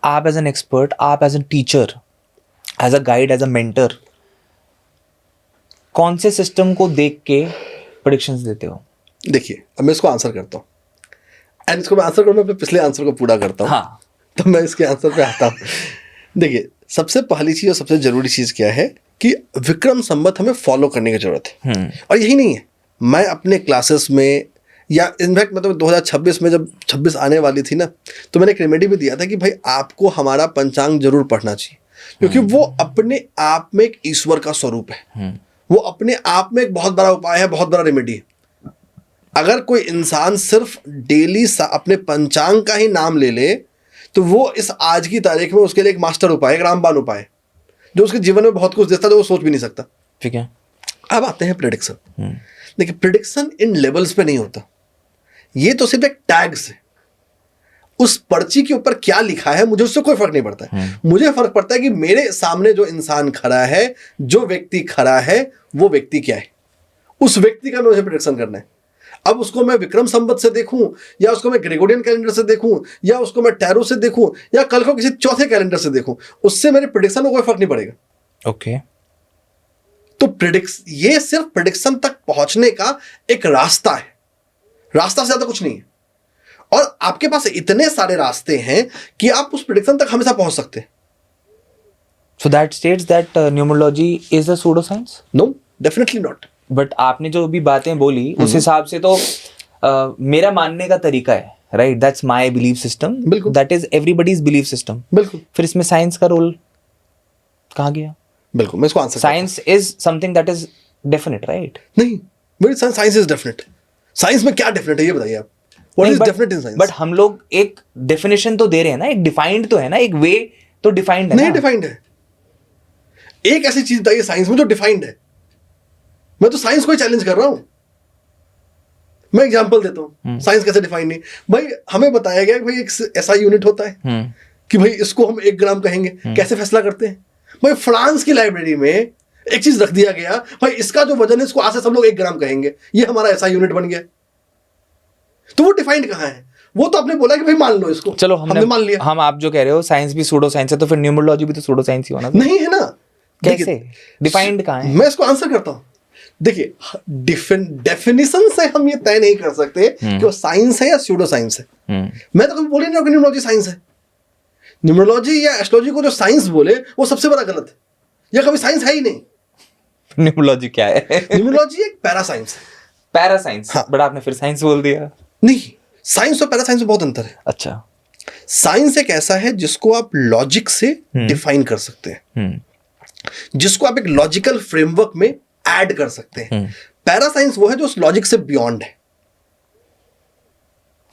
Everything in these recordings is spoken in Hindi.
आप एज एन एक्सपर्ट, आप as an teacher, as a guide, as a mentor, कौन से सिस्टम को देख के प्रेडिक्शंस देते हो? देखिए, अब मैं इसको आंसर करता हूँ, एंड इसको मैं आंसर करूँ, मैं अपने पिछले आंसर को पूरा करता हूँ। हाँ। तो मैं इसके आंसर पे आता हूँ। देखिए, सबसे पहली चीज़ और सबसे ज़रूरी चीज़ क्या है कि विक्रम संवत हमें फॉलो करने की ज़रूरत है। और यही नहीं है, मैं अपने क्लासेस में या इनफैक्ट मतलब 2026 में जब 26 आने वाली थी ना, तो मैंने एक रेमेडी भी दिया था कि भाई आपको हमारा पंचांग जरूर पढ़ना चाहिए, क्योंकि वो अपने आप में एक ईश्वर का स्वरूप है। वो अपने आप में एक बहुत बड़ा उपाय है, बहुत बड़ा रेमेडी है। अगर कोई इंसान सिर्फ डेली अपने पंचांग का ही नाम ले ले, तो वो इस आज की तारीख में उसके लिए एक मास्टर उपाय, एक रामबाण उपाय, जो उसके जीवन में बहुत कुछ देता है, जो वो सोच भी नहीं सकता। ठीक है। अब आते हैं प्रेडिक्शन। देखिए, प्रेडिक्शन इन लेवल्स पे नहीं होता, ये तो सिर्फ एक टैग्स है। उस पर्ची के ऊपर क्या लिखा है मुझे उससे कोई फर्क नहीं पड़ता है। मुझे फर्क पड़ता है कि मेरे सामने जो इंसान खड़ा है, जो व्यक्ति खड़ा है, वो व्यक्ति क्या है, उस व्यक्ति का मुझे प्रेडिक्शन करना है। अब उसको मैं विक्रम संवत से देखूं, या उसको मैं ग्रेगोरियन कैलेंडर से देखूं, या उसको मैं टैरो से देखूं, या कल को किसी चौथे कैलेंडर से देखूं, उससे मेरे प्रेडिक्शन को कोई फर्क नहीं पड़ेगा। ओके। तो ये सिर्फ प्रेडिक्शन तक पहुंचने का एक रास्ता है, रास्ता से ज्यादा कुछ नहीं है। और आपके पास इतने सारे रास्ते हैं कि आप उस प्रेडिक्शन तक हमेशा पहुंच सकते हैं। So that states that numerology is a pseudoscience? No, definitely not. But आपने जो भी बातें बोली उस हिसाब से तो मेरा मानने का तरीका है, right? That's my belief system, बिल्कुल। That is everybody's belief system. बिल्कुल। फिर इसमें साइंस का रोल कहाँ गया? बिल्कुल, मैं इसको answer science is something that is definite, right? नहीं, मेरी साइंस इज डेफिनेट। साइंस में क्या डेफिनेट है ये बताइए आप। What is definite in science? But हम लोग एक डेफिनेशन तो दे रहे हैं ना, एक डिफाइंड तो है ना, एक वे तो डिफाइंड है नहीं, ना? डिफाइंड है। एक ऐसी चीज बताइए साइंस में जो डिफाइंड है। मैं तो साइंस को ही चैलेंज कर रहा हूं। मैं एग्जांपल देता हूं, साइंस कैसे डिफाइंड नहीं। भाई हमें बताया गया कि भाई एक ऐसा यूनिट होता है कि भाई इसको हम 1 ग्राम कहेंगे। कैसे फैसला करते हैं? भाई फ्रांस की लाइब्रेरी में एक चीज रख दिया गया, भाई इसका जो वजन है इसको आज से सब लोग 1 ग्राम कहेंगे, ये हमारा ऐसा यूनिट बन गया। तो वो डिफाइंड कहां है? वो तो आपने बोला कि भाई मान लो इसको, चलो हमने मान लिया। हम आप जो कह रहे हो साइंस भी सूडो साइंस है, तो फिर न्यूमरोलॉजी भी तो सूडो साइंस ही होना। नहीं है ना? कैसे डिफाइंड कहां है? मैं इसको आंसर करता हूं। देखिए, डेफिनेशन से हम ये तय नहीं कर सकते कि वो साइंस है या स्यूडो साइंस है। मैं तो कभी बोल ही नहीं कि न्यूमरोलॉजी साइंस है। न्यूमरोलॉजी या एस्ट्रोलॉजी को जो साइंस बोले वो सबसे बड़ा गलत है, या कभी साइंस है ही नहीं। न्यूमरोलॉजी क्या है? न्यूमरोलॉजी एक पैरा साइंस है। Para science? हाँ। बट आपने फिर साइंस बोल दिया। नहीं, साइंस और पैरा साइंस में बहुत अंतर है। अच्छा। साइंस एक ऐसा है जिसको आप लॉजिक से डिफाइन कर सकते हैं, जिसको आप एक लॉजिकल फ्रेमवर्क में ऐड कर सकते हैं। पैरा साइंस वो है जो उस लॉजिक से बियॉन्ड है,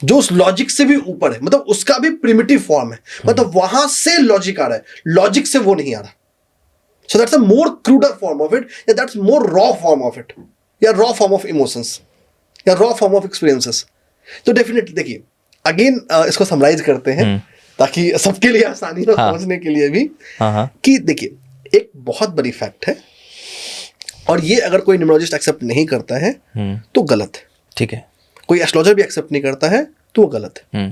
जो उस लॉजिक से भी ऊपर है, मतलब उसका भी प्रिमिटिव फॉर्म है, मतलब वहां से लॉजिक आ रहा है, लॉजिक से वो नहीं आ रहा। So that's a more cruder form of it, या that's more raw form of it, या रॉ फॉर्म ऑफ इमोशंस, या रॉ फॉर्म ऑफ एक्सपीरियंसेस। तो डेफिनेटली देखिए, अगेन इसको समराइज करते हैं ताकि सबके लिए आसानी हो समझने के लिए भी। कि देखिए, एक बहुत बड़ी फैक्ट है, और ये अगर कोई न्यूमरोलॉजिस्ट एक्सेप्ट नहीं करता है तो गलत है। ठीक है। कोई एस्ट्रोलॉजर भी एक्सेप्ट नहीं करता है तो वो गलत है।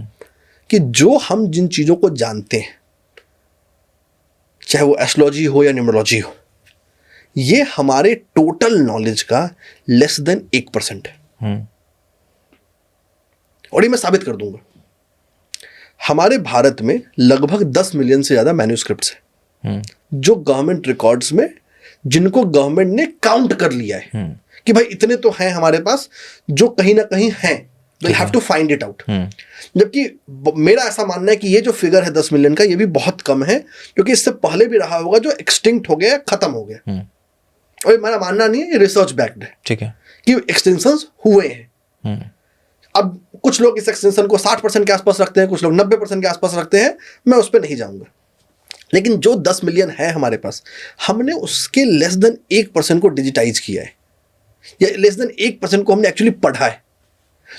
कि जो हम जिन चीजों को जानते हैं, चाहे वो एस्ट्रोलॉजी हो या न्यूमरोलॉजी हो, ये हमारे टोटल नॉलेज का लेस देन 1% है। और ये मैं साबित कर दूंगा। हमारे भारत में लगभग 10 मिलियन से ज्यादा मैन्यूस्क्रिप्ट्स हैं, जो गवर्नमेंट रिकॉर्ड्स में, जिनको गवर्नमेंट ने काउंट कर लिया है कि भाई इतने तो हैं हमारे पास, जो कहीं ना कहीं हैं, we'll have to find it out। जबकि मेरा ऐसा मानना है कि ये जो फिगर है 10 मिलियन का, ये भी बहुत कम है, क्योंकि इससे पहले भी रहा होगा जो एक्सटिंक्ट हो गया, खत्म हो गया। और मेरा मानना नहीं है, ये रिसर्च बैक्ड है। ठीक है। कि एक्सटेंशंस हुए हैं। अब कुछ लोग इस एक्सटेंशन को 60% के आसपास रखते हैं, कुछ लोग 90% के आसपास रखते हैं, मैं उस पर नहीं जाऊंगा। लेकिन जो 10 मिलियन है हमारे पास, हमने उसके लेस देन 1% को डिजिटाइज किया है, या लेस देन 1% को हमने एक्चुअली पढ़ा है।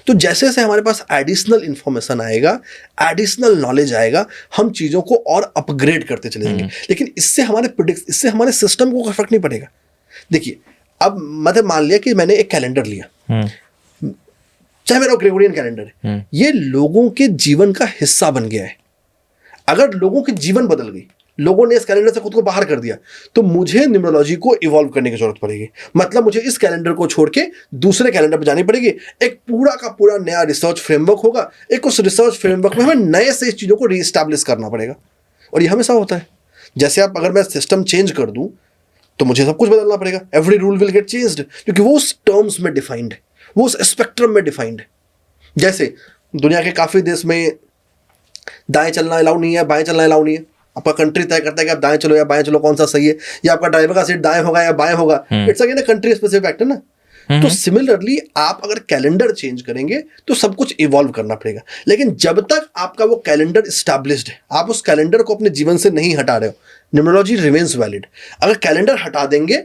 तो जैसे जैसे हमारे पास एडिशनल इंफॉर्मेशन आएगा, एडिशनल नॉलेज आएगा, हम चीज़ों को और अपग्रेड करते चले जाएंगे। लेकिन इससे हमारे सिस्टम को कोई फर्क नहीं पड़ेगा। देखिए, अब मतलब मान लिया कि मैंने एक कैलेंडर लिया, चाहे मेरा ग्रेगोरियन कैलेंडर है, ये लोगों के जीवन का हिस्सा बन गया है। अगर लोगों की जीवन बदल गई, लोगों ने इस कैलेंडर से खुद को बाहर कर दिया, तो मुझे न्यूमरोलॉजी को इवॉल्व करने की जरूरत पड़ेगी। मतलब मुझे इस कैलेंडर को छोड़ के दूसरे कैलेंडर पर जानी पड़ेगी। एक पूरा का पूरा नया रिसर्च फ्रेमवर्क होगा। एक उस रिसर्च फ्रेमवर्क में हमें नए से इस चीज़ों को रीस्टैब्लिश करना पड़ेगा। और ये हमेशा होता है। जैसे आप अगर मैं सिस्टम चेंज कर दूं तो मुझे सब कुछ बदलना पड़ेगा। Every rule will get changed, क्योंकि वो उस टर्म्स में डिफाइंड है, वो उस स्पेक्ट्रम में डिफाइंड है। जैसे दुनिया के काफ़ी देश में दाएं चलना अलाउ नहीं है, बाएं चलना अलाउ नहीं है। आपका कंट्री तय करता है कि आप दाएं चलो या बाएं चलो, कौन सा सही है, या आपका ड्राइवर का सीट दाएं होगा या बाएं होगा। It's again a country specific factor ना। तो सिमिलरली आप अगर कैलेंडर चेंज करेंगे तो सब कुछ इवॉल्व करना पड़ेगा। लेकिन जब तक आपका वो कैलेंडर इस्टेब्लिश्ड है, आप उस कैलेंडर को अपने जीवन से नहीं हटा रहे हो, न्यूमरोलॉजी रिमेन्स वैलिड। अगर कैलेंडर हटा देंगे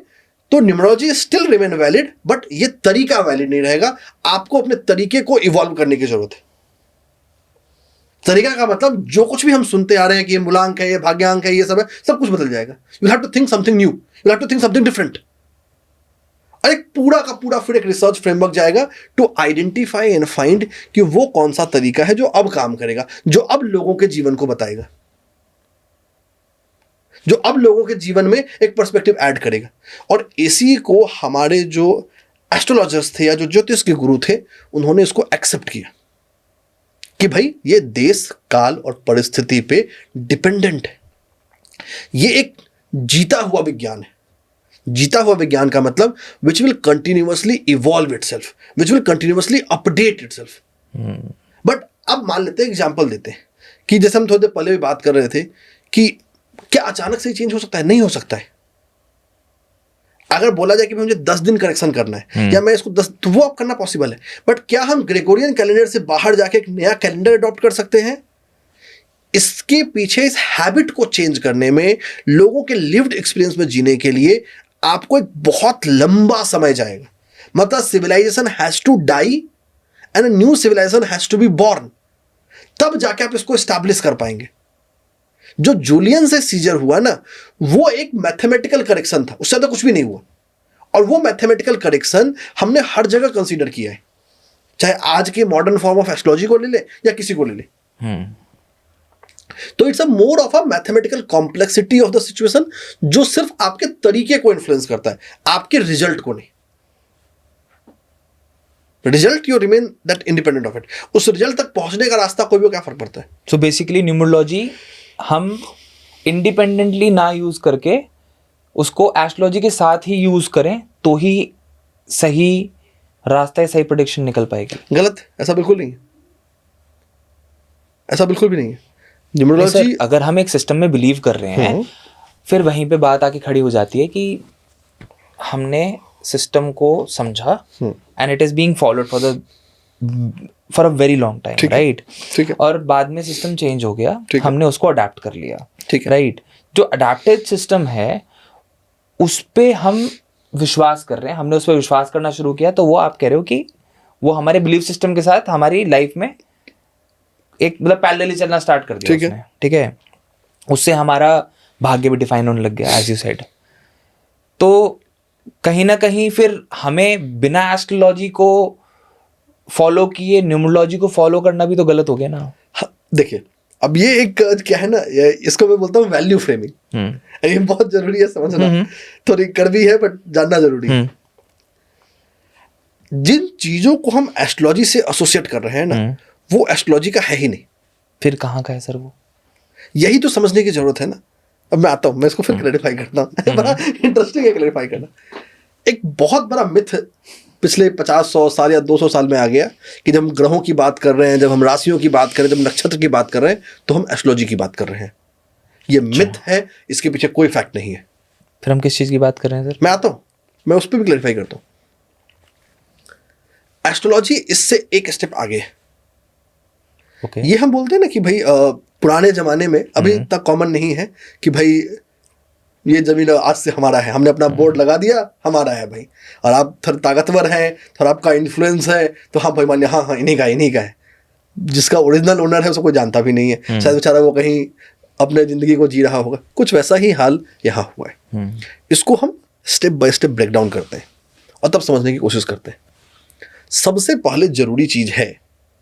तो numerology still remain valid, but ये तरीका वैलिड नहीं रहेगा। आपको अपने तरीके को इवॉल्व करने की जरूरत है। तरीका का मतलब जो कुछ भी हम सुनते आ रहे हैं कि ये मूलांक है, ये भाग्यांक है, ये सब है, सब कुछ बदल जाएगा। You have to think something new, you have to think something different. और एक पूरा का पूरा फिर एक रिसर्च फ्रेमवर्क जाएगा टू आइडेंटिफाई एंड फाइंड कि वो कौन सा तरीका है जो अब काम करेगा, जो अब लोगों के जीवन को बताएगा, जो अब लोगों के जीवन में एक पर्सपेक्टिव ऐड करेगा। और इसी को हमारे जो एस्ट्रोलॉजर्स थे या जो ज्योतिष के गुरु थे, उन्होंने इसको एक्सेप्ट किया कि भाई ये देश काल और परिस्थिति पे डिपेंडेंट है। ये एक जीता हुआ विज्ञान है। जीता हुआ विज्ञान का मतलब which will continuously evolve itself, which will continuously update itself. But अब मान लेते हैं, एग्जांपल देते हैं कि जैसे हम थोड़ी देर पहले भी बात कर रहे थे कि क्या अचानक से चेंज हो सकता है? नहीं हो सकता है। अगर बोला जाए कि मुझे 10 दिन करेक्शन करना है या मैं इसको 10, तो वो अब करना पॉसिबल है। बट क्या हम ग्रेगोरियन कैलेंडर से बाहर जाके एक नया कैलेंडर अडॉप्ट कर सकते हैं? इसके पीछे इस हैबिट को चेंज करने में, लोगों के लिव्ड एक्सपीरियंस में जीने के लिए आपको एक बहुत लंबा समय जाएगा। मतलब civilisation has to die and a new civilisation has to be born, तब जाके आप इसको एस्टैब्लिश कर पाएंगे। जो जूलियन से सीजर हुआ ना, वो एक मैथमेटिकल करेक्शन था, उससे तो कुछ भी नहीं हुआ। और वो मैथमेटिकल करेक्शन हमने हर जगह कंसीडर किया है, चाहे आज के मॉडर्न फॉर्म ऑफ एस्ट्रोलॉजी को ले ले या किसी को ले ले। तो it's a more of a mathematical complexity of the situation, जो सिर्फ आपके तरीके को इन्फ्लुएंस करता है, आपके रिजल्ट को नहीं। Result you remain that independent of it. उस रिजल्ट तक पहुंचने का रास्ता कोई भी क्या फर्क पड़ता है। सो बेसिकली न्यूमरोलॉजी हम इंडिपेंडेंटली ना यूज करके उसको एस्ट्रोलॉजी के साथ ही यूज करें तो ही सही रास्ता, सही प्रेडिक्शन निकल पाएगी। गलत, ऐसा बिल्कुल नहीं है, ऐसा बिल्कुल भी नहीं है। न्यूमरोलॉजी, अगर हम एक सिस्टम में बिलीव कर रहे हैं, फिर वहीं पे बात आके खड़ी हो जाती है कि हमने सिस्टम को समझा and it is being followed for a very long time, right? ठीक है। और बाद में सिस्टम चेंज हो गया, हमने उसको अडेप्ट कर लिया, ठीक है, राइट? जो अडेप्टेड सिस्टम है उस पे हम विश्वास कर रहे हैं, हमने उस पर विश्वास करना शुरू किया, तो वो आप कह रहे हो कि वो हमारे बिलीफ सिस्टम के साथ हमारी लाइफ में एक मतलब पैरेलली चलना स्टार्ट कर दिया उसने, ठीक है? उससे हमारा भाग्य भी डिफाइन होने लग गया, एज यू सेड। तो कहीं ना कहीं फिर हमें बिना एस्ट्रोलॉजी को फॉलो किए न्यूमरोलॉजी को फॉलो करना भी तो गलत हो गया ना। हाँ, देखिए अब ये एक क्या है ना, इसको मैं बोलता हूँ वैल्यू फ्रेमिंग। ये बहुत जरूरी है समझना, थोड़ी कड़वी है बट जानना जरूरी है। जिन चीजों को हम एस्ट्रोलॉजी से एसोसिएट कर रहे हैं ना, वो एस्ट्रोलॉजी का है ही नहीं। फिर कहाँ का है सर वो? यही तो समझने की जरूरत है ना। अब मैं आता हूँ, मैं इसको फिर क्लैरिफाई करता हूँ। बड़ा इंटरेस्टिंग है क्लैरिफाई करना। एक बहुत बड़ा मिथ पिछले 50-100 साल या 200 साल में आ गया कि जब हम ग्रहों की बात कर रहे हैं, जब हम राशियों की बात कर रहे हैं, जब नक्षत्र की बात कर रहे हैं, तो हम एस्ट्रोलॉजी की बात कर रहे हैं। ये मिथ है, इसके पीछे कोई फैक्ट नहीं है। फिर हम किस चीज़ की बात कर रहे हैं सर? मैं आता हूँ, मैं उस पर भी क्लैरिफाई करता हूँ। एस्ट्रोलॉजी इससे एक स्टेप आगे है। Okay. ये हम बोलते हैं ना कि भाई पुराने जमाने में, अभी तक कॉमन नहीं है कि भाई ये जमीन आज से हमारा है, हमने अपना बोर्ड लगा दिया, हमारा है भाई, और आप थोड़ा ताकतवर हैं, थोड़ा आपका इन्फ्लुएंस है, तो हाँ भाई मान लिया, हाँ इन्हीं का है। जिसका ओरिजिनल ओनर है उसको कोई जानता भी नहीं है, शायद बेचारा वो कहीं अपने जिंदगी को जी रहा होगा। कुछ वैसा ही हाल यहाँ हुआ है। इसको हम step by step break down करते हैं और तब समझने की कोशिश करते हैं। सबसे पहले जरूरी चीज है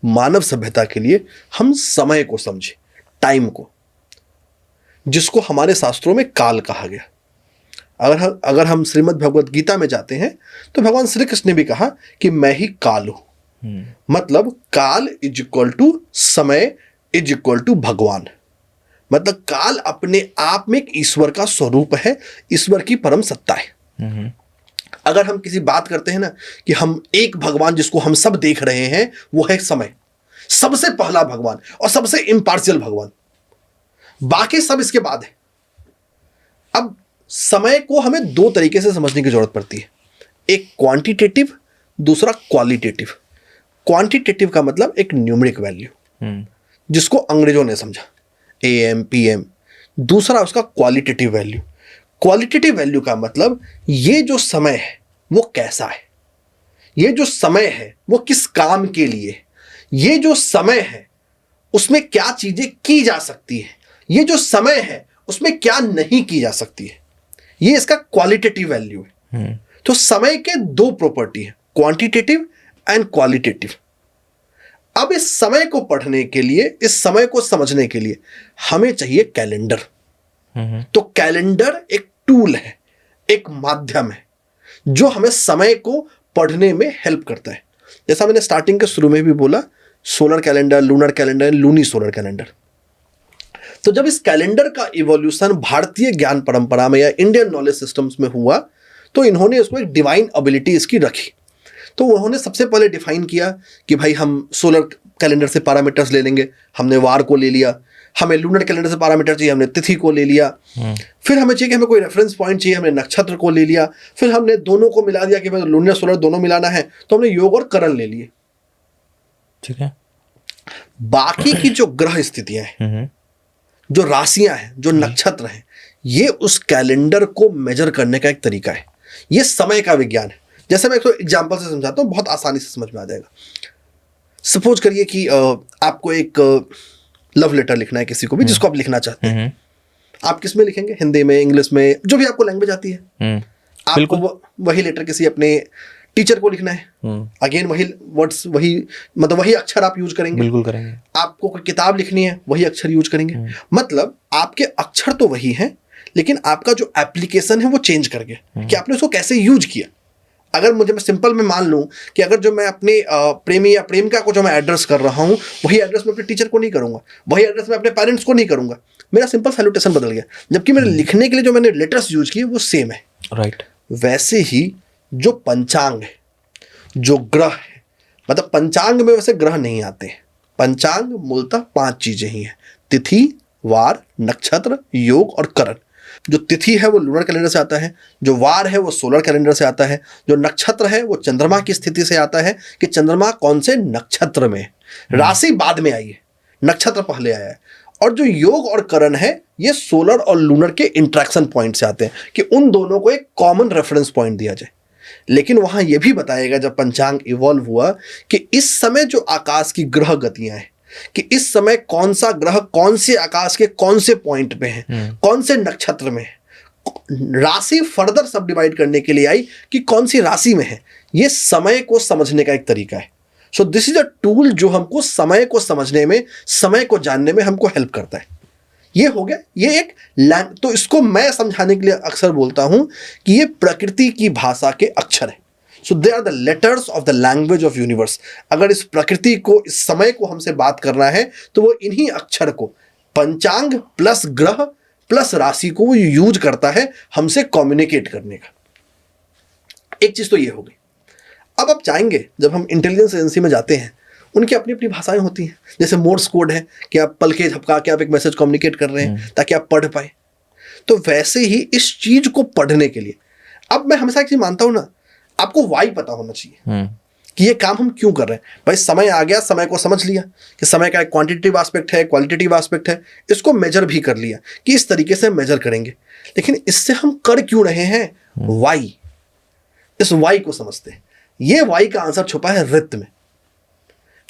मानव सभ्यता के लिए, हम समय को समझें, टाइम को। जिसको हमारे शास्त्रों में काल कहा गया। अगर हम श्रीमद् भगवद गीता में जाते हैं तो भगवान श्री कृष्ण ने भी कहा कि मैं ही काल हूं। मतलब काल इज इक्वल टू समय इज इक्वल टू भगवान। मतलब काल अपने आप में एक ईश्वर का स्वरूप है, ईश्वर की परम सत्ता है। अगर हम किसी बात करते हैं ना कि हम एक भगवान जिसको हम सब देख रहे हैं वो है समय, सबसे पहला भगवान और सबसे इम्पार्शियल भगवान, बाकी सब इसके बाद है। अब समय को हमें दो तरीके से समझने की जरूरत पड़ती है, एक क्वांटिटेटिव, दूसरा क्वालिटेटिव। क्वांटिटेटिव का मतलब एक न्यूमेरिक वैल्यू जिसको अंग्रेजों ने समझा, AM PM। दूसरा उसका क्वालिटेटिव वैल्यू। क्वालिटेटिव वैल्यू का मतलब ये जो समय है वो कैसा है, ये जो समय है वो किस काम के लिए, ये जो समय है उसमें क्या चीजें की जा सकती है, ये जो समय है उसमें क्या नहीं की जा सकती है, ये इसका क्वालिटेटिव वैल्यू है। तो समय के दो प्रॉपर्टी है, क्वांटिटेटिव एंड क्वालिटेटिव। अब इस समय को पढ़ने के लिए, इस समय को समझने के लिए हमें चाहिए कैलेंडर। तो कैलेंडर एक टूल है, एक माध्यम है जो हमें समय को पढ़ने में हेल्प करता है। जैसा मैंने स्टार्टिंग के शुरू में भी बोला, solar calendar, lunar calendar, lunisolar calendar. तो जब इस कैलेंडर का इवोल्यूशन भारतीय ज्ञान परंपरा में या इंडियन नॉलेज सिस्टम्स में हुआ तो इन्होंने इसको एक डिवाइन एबिलिटी इसकी रखी। तो उन्होंने सबसे पहले डिफाइन किया कि भाई हम सोलर कैलेंडर से पैरामीटर्स ले लेंगे, हमने वार को ले लिया। हमें लूनर कैलेंडर से पैरामीटर चाहिए, हमने तिथि को ले लिया। फिर हमें चाहिए कि हमें कोई रेफरेंस पॉइंट चाहिए, हमने नक्षत्र को ले लिया। फिर हमने दोनों को मिला दिया कि भाई लूनर सोलर दोनों मिलाना है, तो हमने योग और करण ले लिए। ठीक है। बाकी की जो ग्रह स्थितियां हैं, जो राशियां हैं, जो नक्षत्र हैं, ये उस कैलेंडर को मेजर करने का एक तरीका है। ये समय का विज्ञान है। जैसे मैं एक एग्जांपल से समझाता हूं, बहुत आसानी से समझ में आ जाएगा। सपोज करिए कि आपको एक लव लेटर लिखना है किसी को भी, जिसको आप लिखना चाहते हैं। आप किस में लिखेंगे? हिंदी में, इंग्लिश में, जो भी आपको लैंग्वेज आती है। आपको वही लेटर किसी अपने टीचर को लिखना है, अगेन वही वर्ड्स, वही मतलब वही अक्षर आप यूज करेंगे। बिल्कुल करेंगे। आपको कोई किताब लिखनी है, वही अक्षर यूज करेंगे। मतलब आपके अक्षर तो वही हैं, लेकिन आपका जो एप्लीकेशन है वो चेंज कर गया कि आपने उसको कैसे यूज किया। अगर मैं सिंपल में मान लूं कि अगर जो मैं अपने प्रेमी या प्रेमिका को जो मैं एड्रेस कर रहा हूं, वही एड्रेस मैं अपने टीचर को नहीं करूंगा, वही एड्रेस मैं अपने पेरेंट्स को नहीं करूंगा, मेरा सिंपल सैल्यूटेशन बदल गया। जबकि मेरे लिखने के लिए जो मैंने लेटर्स यूज किए वो सेम है। राइट। वैसे ही जो पंचांग है, जो ग्रह है, मतलब पंचांग में वैसे ग्रह नहीं आते हैं। पंचांग मूलतः 5 चीजें ही हैं, तिथि, वार, नक्षत्र, योग और करण। जो तिथि है वो लूनर कैलेंडर से आता है, जो वार है वो सोलर कैलेंडर से आता है, जो नक्षत्र है वो चंद्रमा की स्थिति से आता है कि चंद्रमा कौन से नक्षत्र में। राशि बाद में आई है, नक्षत्र पहले आया है। और जो योग और करण है ये सोलर और लूनर के इंट्रैक्शन पॉइंट से आते हैं कि उन दोनों को एक कॉमन रेफरेंस पॉइंट दिया जाए। लेकिन वहां यह भी बताएगा जब पंचांग इवॉल्व हुआ कि इस समय जो आकाश की ग्रह गतियां हैं, कि इस समय कौन सा ग्रह कौन से आकाश के कौन से पॉइंट पे है, कौन से नक्षत्र में है। राशि फर्दर सब डिवाइड करने के लिए आई कि कौन सी राशि में है। ये समय को समझने का एक तरीका है। So this is a tool जो हमको समय को समझने में, समय को जानने में हमको हेल्प करता है। ये हो गया, ये एक तो इसको मैं समझाने के लिए अक्सर बोलता हूं कि ये प्रकृति की भाषा के अक्षर है। So they are the letters of the language of universe. अगर इस प्रकृति को, इस समय को हमसे बात करना है तो वो इन्हीं अक्षर को, पंचांग प्लस ग्रह प्लस राशि को वो यूज करता है हमसे कम्युनिकेट करने का। एक चीज तो ये हो गई। अब आप चाहेंगे, जब हम इंटेलिजेंस एजेंसी में जाते हैं, उनकी अपनी अपनी भाषाएं होती हैं। जैसे मोर्स कोड है कि आप पल के झपका के आप एक मैसेज कम्युनिकेट कर रहे हैं ताकि आप पढ़ पाए। तो वैसे ही इस चीज को पढ़ने के लिए, अब मैं हमेशा एक चीज मानता हूं ना, आपको वाई पता होना चाहिए कि ये काम हम क्यों कर रहे हैं। भाई समय आ गया, समय को समझ लिया कि समय का एक क्वांटिटेटिव एस्पेक्ट है, क्वालिटेटिव एस्पेक्ट है, इसको मेजर भी कर लिया कि इस तरीके से मेजर करेंगे। लेकिन इससे हम कर क्यों रहे हैं? वाई। इस वाई को समझते हैं। ये वाई का आंसर छुपा है ऋत में।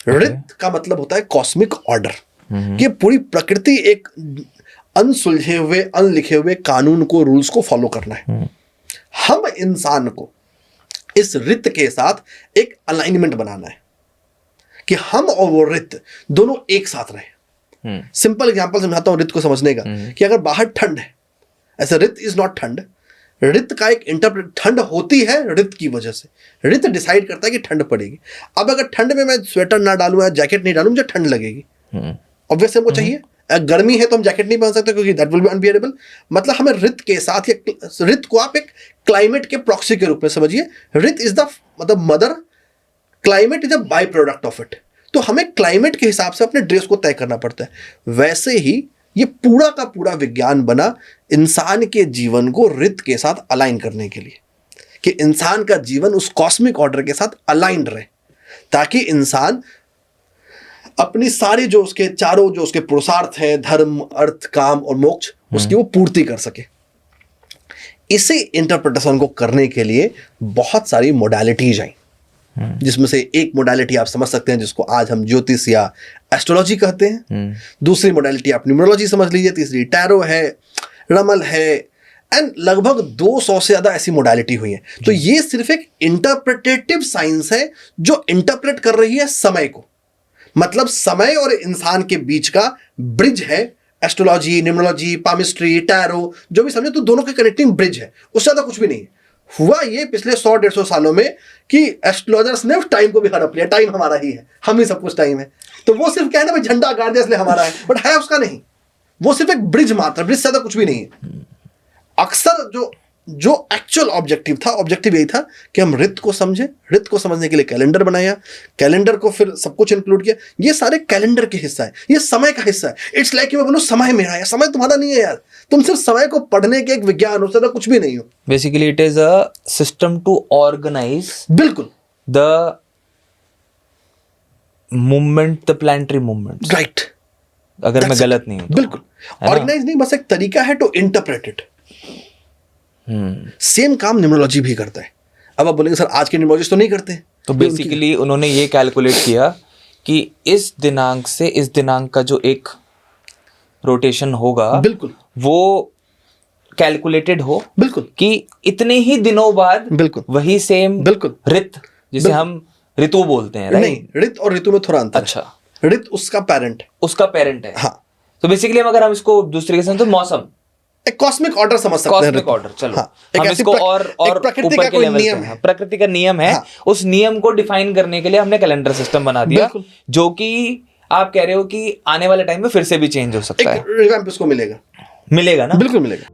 ऋत का मतलब होता है कॉस्मिक ऑर्डर। ये पूरी प्रकृति एक अनसुलझे हुए, अनलिखे हुए कानून को, रूल्स को फॉलो करना है। हम इंसान को इस ऋत के साथ एक अलाइनमेंट बनाना है कि हम और वो ऋत दोनों एक साथ रहे। सिंपल एग्जांपल समझाता हूँ रित को समझने का, कि अगर बाहर ठंड है, ऐसे रित इज नॉट ठंड, रित का एक इंटरप्रेट, ठंड होती है रित की वजह से, रित डिसाइड करता है कि ठंड पड़ेगी। अब अगर ठंड में मैं स्वेटर ना डालूं या जैकेट नहीं डालूं, मुझे ठंड लगेगी, ऑब्वियसली हमको चाहिए। अगर गर्मी है तो हम जैकेट नहीं पहन सकते क्योंकि दैट विल बी अनबियरेबल। मतलब हमें रित के साथ, या रित को आप एक क्लाइमेट के प्रॉक्सी के रूप में समझिए। रित इज द मतलब mother, climate is a by product of it. तो हमें क्लाइमेट के हिसाब से अपने ड्रेस को तय करना पड़ता है। वैसे ही ये पूरा का पूरा विज्ञान बना इंसान के जीवन को रित के साथ अलाइन करने के लिए, कि इंसान का जीवन उस कॉस्मिक ऑर्डर के साथ अलाइंड रहे, ताकि इंसान अपनी सारी जो उसके चारों जो उसके पुरुषार्थ हैं, धर्म, अर्थ, काम और मोक्ष, उसकी वो पूर्ति कर सके। इसे इंटरप्रिटेशन को करने के लिए बहुत सारी मोडालिटीज आई, जिसमें से एक मोडालिटी आप समझ सकते हैं जिसको आज हम ज्योतिष या एस्ट्रोलॉजी कहते हैं। दूसरी मोडालिटी आप न्यूमरोलॉजी समझ लीजिए। तीसरी टैरो है, रमल है, एंड लगभग 200 से ज्यादा ऐसी मोडालिटी हुई है। तो ये सिर्फ एक इंटरप्रिटेटिव साइंस है जो इंटरप्रेट कर रही है समय को। मतलब समय और इंसान के बीच का ब्रिज है एस्ट्रोलॉजी, न्यूमरोलॉजी, पामिस्ट्री, टैरो, जो भी समझे, तो दोनों के कनेक्टिंग ब्रिज है, उससे ज्यादा कुछ भी नहीं है। हुआ ये पिछले 100-150 सालों में कि एस्ट्रोलॉजर्स ने उस टाइम को भी हड़प लिया, टाइम हमारा ही है, हम ही सब कुछ टाइम है। तो वो सिर्फ कहना भाई झंडा गाड़ दिया इसलिए हमारा है, बट है उसका नहीं, वो सिर्फ एक ब्रिज मात्र, ब्रिज से ज्यादा कुछ भी नहीं है। अक्सर जो एक्चुअल ऑब्जेक्टिव था, ऑब्जेक्टिव यही था कि हम रित को समझे, रित को समझने के लिए कैलेंडर बनाया, कैलेंडर को फिर सब कुछ इंक्लूड किया। ये सारे कैलेंडर के हिस्सा है, ये समय का हिस्सा है। इट्स लाइक मैं बोलूं समय मेरा है, समय तुम्हारा नहीं है यार, तुम सिर्फ समय को पढ़ने के एक विज्ञान हो, ज्यादा कुछ भी नहीं हो। Basically it is a system to organize बिल्कुल the movement, the planetary movement, right, अगर मैं गलत नहीं हूं तो। बिल्कुल ऑर्गेनाइज नहीं, बस एक तरीका है टू इंटरप्रेट इट। सेम काम न्यूमरोलॉजी भी करता है। अब आप बोलेंगे सर आज के न्यूमरोलॉजिस्ट तो नहीं करते, तो बेसिकली उन्होंने ये कैलकुलेट किया कि इस दिनांक से इस दिनांक का जो एक रोटेशन होगा, बिल्कुल वो कैलकुलेटेड हो, बिल्कुल, कि इतने ही दिनों बाद बिल्कुल वही सेम बिल्कुल रित, जिसे हम ऋतु बोलते हैं, नहीं, रित और ऋतु में थोड़ा अंतर अच्छा, है। रित उसका पेरेंट, उसका पेरेंट है। हाँ, तो बेसिकली अगर हम इसको दूसरे के तो मौसम, एक कॉस्मिक ऑर्डर समझ सकते हैं। कॉस्मिक ऑर्डर, चलो हाँ, हम इसको और प्रकृति ऊपर का के कोई लेवल नियम पे, है, प्रकृति का नियम है। हाँ, उस नियम को डिफाइन करने के लिए हमने कैलेंडर सिस्टम बना दिया, जो कि आप कह रहे हो कि आने वाले टाइम में फिर से भी चेंज हो सकता है, एक रिवैम्प इसको मिलेगा ना? बिल्कुल मिलेगा।